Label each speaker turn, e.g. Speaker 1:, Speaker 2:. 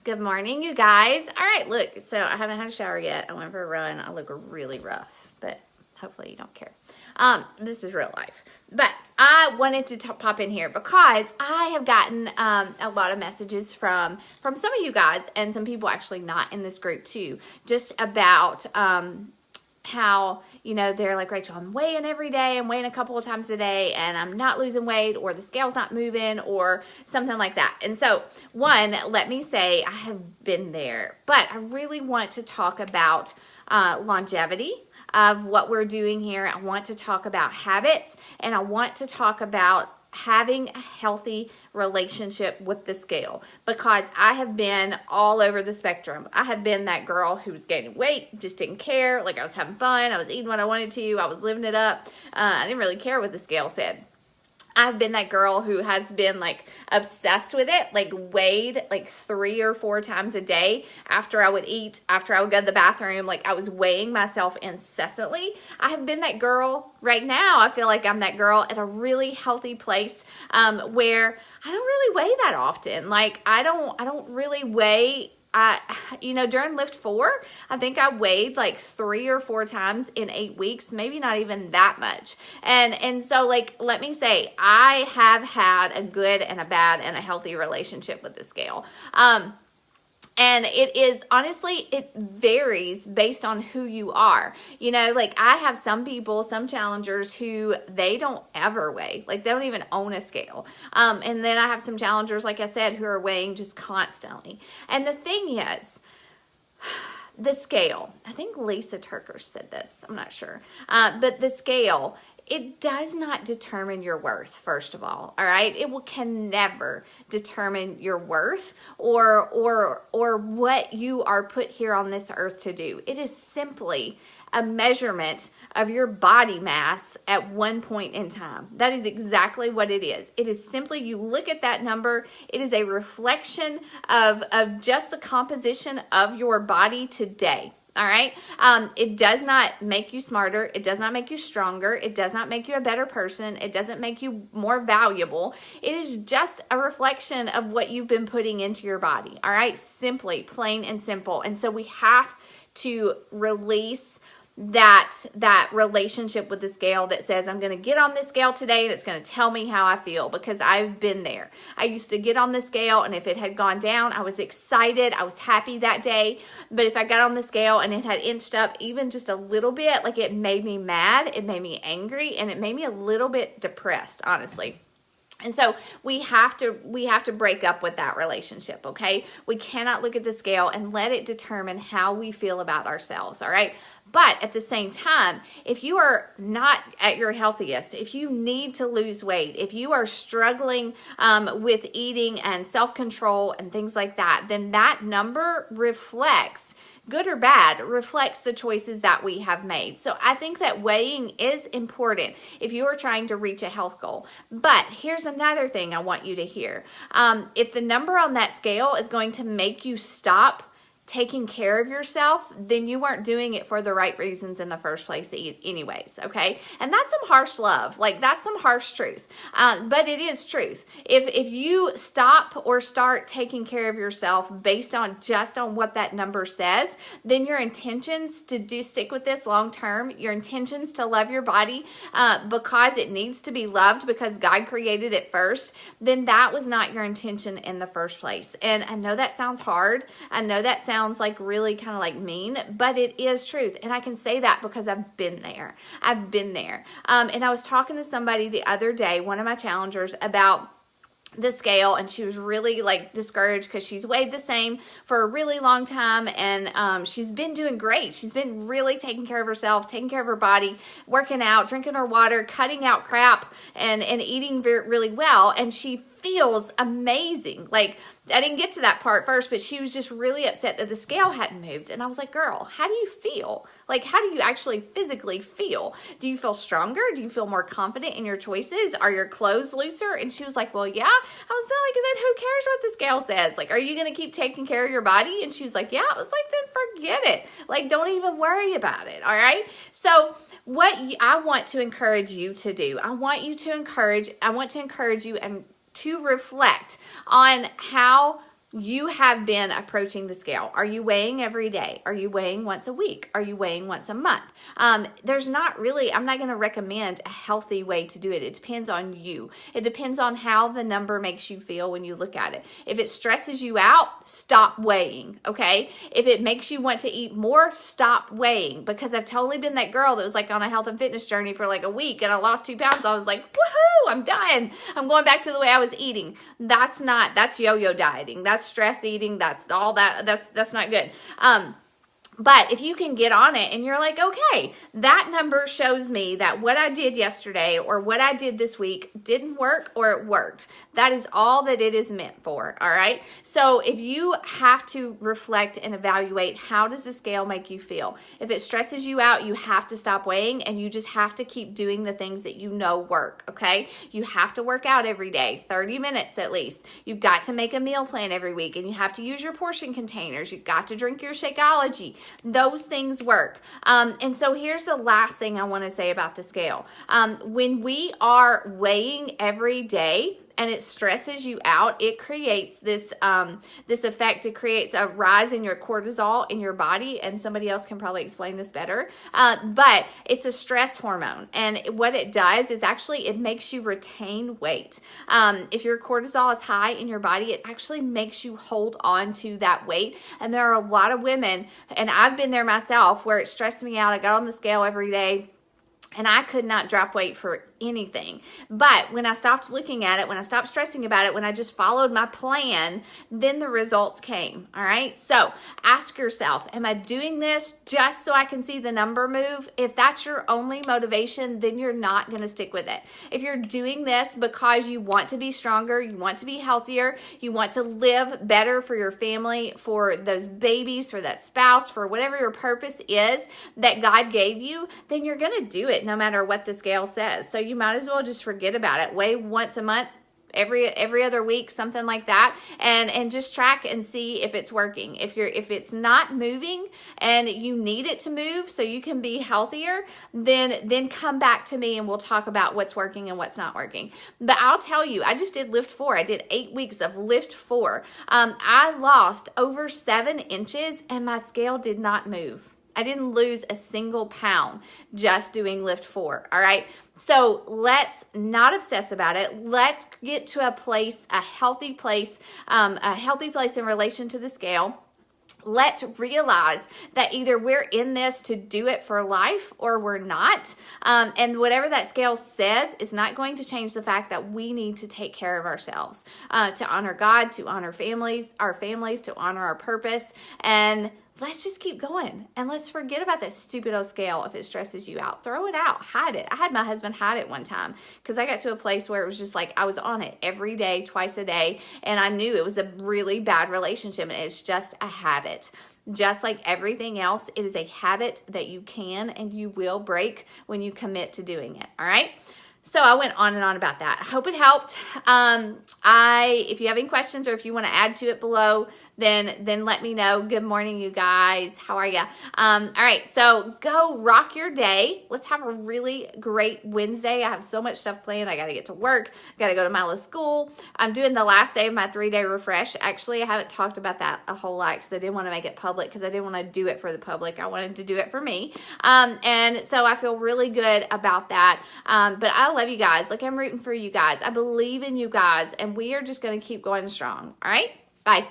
Speaker 1: Good morning, you guys. All right, look, so I haven't had a shower yet. I went for a run. I look really rough, but hopefully you don't care. This is real life. But I wanted to pop in here because I have gotten a lot of messages from some of you guys and some people actually not in this group too, just about how, you know, they're like, Rachel, I'm weighing every day. I'm weighing a couple of times a day and I'm not losing weight, or the scale's not moving, or something like that. And so, one, let me say I have been there, but I really want to talk about longevity of what we're doing here. I want to talk about habits, and I want to talk about having a healthy relationship with the scale, because I have been all over the spectrum. I have been that girl who was gaining weight, just didn't care. Like, I was having fun. I was eating what I wanted to. I was living it up. I didn't really care what the scale said. I've been that girl who has been like obsessed with it, like weighed like 3 or 4 times a day after I would eat, after I would go to the bathroom. Like, I was weighing myself incessantly. I have been that girl. Right now, I feel like I'm that girl at a really healthy place where I don't really weigh that often. Like, I don't really weigh. During Lift 4, I think I weighed like 3 or 4 times in 8 weeks, maybe not even that much. And so, like, let me say, I have had a good and a bad and a healthy relationship with the scale. And it is, honestly, it varies based on who you are. You know, like, I have some people, some challengers who they don't ever weigh. Like, they don't even own a scale. And then I have some challengers, like I said, who are weighing just constantly. And the thing is, the scale, I think Lisa Turker said this, I'm not sure. But the scale, it does not determine your worth, first of all right? It can never determine your worth or what you are put here on this earth to do. It is simply a measurement of your body mass at one point in time. That is exactly what it is. It is simply, you look at that number, it is a reflection of just the composition of your body today. All right. It does not make you smarter. It does not make you stronger. It does not make you a better person. It doesn't make you more valuable. It is just a reflection of what you've been putting into your body. All right. Simply, plain and simple. And so we have to release that relationship with the scale that says, I'm going to get on this scale today and it's going to tell me how I feel, because I've been there. I used to get on the scale, and if it had gone down, I was excited. I was happy that day. But if I got on the scale and it had inched up even just a little bit, like, it made me mad, it made me angry, and it made me a little bit depressed, honestly. And so we have to break up with that relationship, okay? We cannot look at the scale and let it determine how we feel about ourselves, all right? But at the same time, if you are not at your healthiest, if you need to lose weight, if you are struggling with eating and self-control and things like that, then that number reflects, good or bad, reflects the choices that we have made. So I think that weighing is important if you are trying to reach a health goal. But here's another thing I want you to hear. If the number on that scale is going to make you stop taking care of yourself, then you weren't doing it for the right reasons in the first place anyways, okay? And that's some harsh love. Like, that's some harsh truth. But it is truth. If you stop or start taking care of yourself based on just on what that number says, then your intentions to stick with this long term, your intentions to love your body because it needs to be loved because God created it first, then that was not your intention in the first place. And I know that sounds hard. I know that sounds like really kind of like mean, but it is truth. And I can say that because I've been there. I've been there. And I was talking to somebody the other day, one of my challengers, about the scale, and she was really like discouraged because she's weighed the same for a really long time, and she's been doing great. She's been really taking care of herself, taking care of her body, working out, drinking her water, cutting out crap, and eating really well, and she feels amazing. Like, I didn't get to that part first, but she was just really upset that the scale hadn't moved. And I was like, girl, how do you feel? Like, how do you actually physically feel? Do you feel stronger? Do you feel more confident in your choices? Are your clothes looser? And she was like, well, yeah. I was like, then who cares what the scale says? Like, are you going to keep taking care of your body? And she was like, yeah. I was like, then forget it. Like, don't even worry about it. All right. So what I want to encourage you to do, I want to encourage you and to reflect on how you have been approaching the scale. Are you weighing every day? Are you weighing once a week? Are you weighing once a month? There's not really, I'm not going to recommend a healthy way to do it. It depends on you. It depends on how the number makes you feel when you look at it. If it stresses you out, stop weighing, okay? If it makes you want to eat more, stop weighing, because I've totally been that girl that was like on a health and fitness journey for like a week and I lost 2 pounds. I was like, woohoo, I'm done. I'm going back to the way I was eating. That's yo-yo dieting. That's stress eating. That's all that. That's not good. But if you can get on it and you're like, okay, that number shows me that what I did yesterday or what I did this week didn't work or it worked. That is all that it is meant for, all right? So if you have to reflect and evaluate, how does the scale make you feel? If it stresses you out, you have to stop weighing and you just have to keep doing the things that you know work, okay? You have to work out every day, 30 minutes at least. You've got to make a meal plan every week and you have to use your portion containers. You've got to drink your Shakeology. Those things work. And so here's the last thing I want to say about the scale. When we are weighing every day and it stresses you out, it creates this effect. It creates a rise in your cortisol in your body, and somebody else can probably explain this better. But it's a stress hormone, and what it does is actually it makes you retain weight. If your cortisol is high in your body, it actually makes you hold on to that weight. And there are a lot of women, and I've been there myself, where it stressed me out. I got on the scale every day and I could not drop weight for anything. But when I stopped looking at it, when I stopped stressing about it, when I just followed my plan, then the results came. All right. So ask yourself, am I doing this just so I can see the number move? If that's your only motivation, then you're not going to stick with it. If you're doing this because you want to be stronger, you want to be healthier, you want to live better for your family, for those babies, for that spouse, for whatever your purpose is that God gave you, then you're going to do it no matter what the scale says. So you might as well just forget about it. Weigh once a month, every other week, something like that, and just track and see if it's working. If it's not moving and you need it to move so you can be healthier, then come back to me and we'll talk about what's working and what's not working. But I'll tell you, I just did Lift 4. I did 8 weeks of Lift 4. I lost over 7 inches and my scale did not move. I didn't lose a single pound just doing Lift 4, all right? So let's not obsess about it. Let's get to a healthy place in relation to the scale. Let's realize that either we're in this to do it for life or we're not. And whatever that scale says is not going to change the fact that we need to take care of ourselves, to honor God, to honor our families, to honor our purpose. And let's just keep going and let's forget about that stupid old scale. If it stresses you out, throw it out, hide it. I had my husband hide it one time because I got to a place where it was just like I was on it every day, twice a day, and I knew it was a really bad relationship, and it's just a habit. Just like everything else, it is a habit that you can and you will break when you commit to doing it, all right? So I went on and on about that. I hope it helped. If you have any questions or if you want to add to it below, then let me know. Good morning, you guys. How are you? All right, so go rock your day. Let's have a really great Wednesday. I have so much stuff planned. I got to get to work. I got to go to Milo's school. I'm doing the last day of my 3-day refresh. Actually, I haven't talked about that a whole lot because I didn't want to make it public because I didn't want to do it for the public. I wanted to do it for me. And so I feel really good about that. But I love you guys. Like, I'm rooting for you guys. I believe in you guys, and we are just going to keep going strong. All right? Bye.